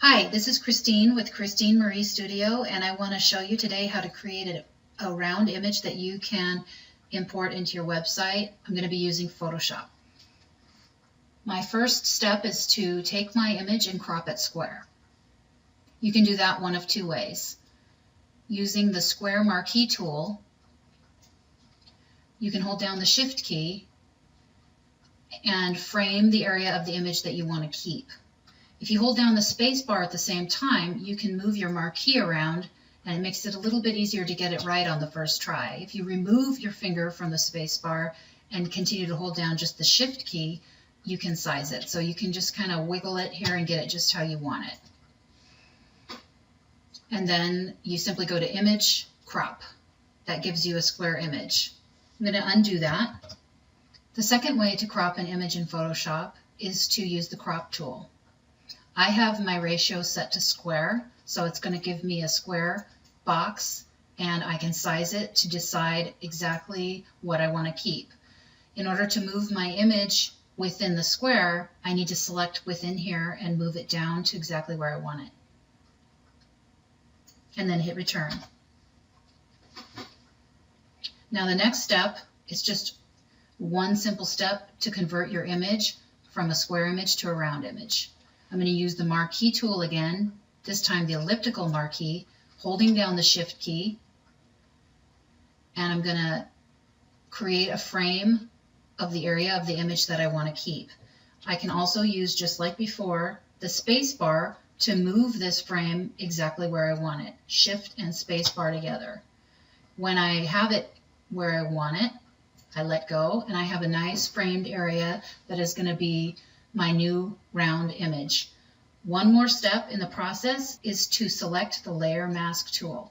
Hi, this is Christine with Christine Marie Studio, and I want to show you today how to create a round image that you can import into your website. I'm going to be using Photoshop. My first step is to take my image and crop it square. You can do that one of two ways. Using the square marquee tool, you can hold down the Shift key and frame the area of the image that you want to keep. If you hold down the space bar at the same time, you can move your marquee around and it makes it a little bit easier to get it right on the first try. If you remove your finger from the space bar and continue to hold down just the Shift key, you can size it. So you can just kind of wiggle it here and get it just how you want it. And then you simply go to Image, Crop. That gives you a square image. I'm going to undo that. The second way to crop an image in Photoshop is to use the Crop tool. I have my ratio set to square, so it's going to give me a square box, and I can size it to decide exactly what I want to keep. In order to move my image within the square, I need to select within here and move it down to exactly where I want it. And then hit return. Now the next step is just one simple step to convert your image from a square image to a round image. I'm going to use the marquee tool again, this time the elliptical marquee, holding down the Shift key, and I'm going to create a frame of the area of the image that I want to keep. I can also use, just like before, the space bar to move this frame exactly where I want it. Shift and space bar together. When I have it where I want it, I let go, and I have a nice framed area that is going to be my new round image. One more step in the process is to select the Layer Mask tool.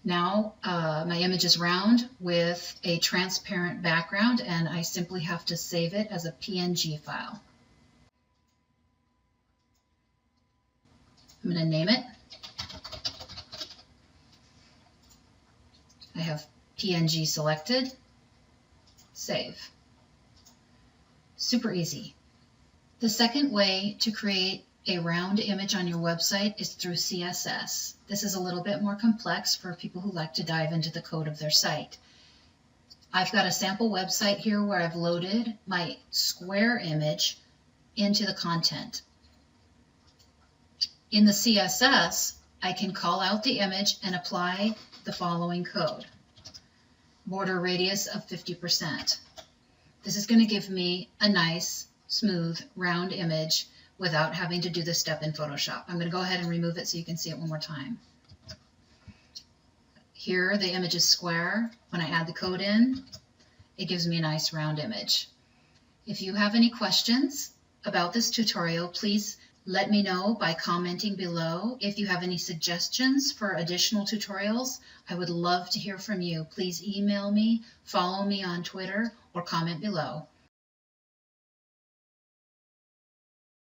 Now my image is round with a transparent background, and I simply have to save it as a PNG file. I'm going to name it. I have PNG selected. Save. Super easy. The second way to create a round image on your website is through CSS. This is a little bit more complex for people who like to dive into the code of their site. I've got a sample website here where I've loaded my square image into the content. In the CSS, I can call out the image and apply the following code. Border radius of 50%. This is going to give me a nice, smooth, round image without having to do this step in Photoshop. I'm going to go ahead and remove it so you can see it one more time. Here, the image is square. When I add the code in, it gives me a nice round image. If you have any questions about this tutorial, please let me know by commenting below. If you have any suggestions for additional tutorials, I would love to hear from you. Please email me, follow me on Twitter, or comment below.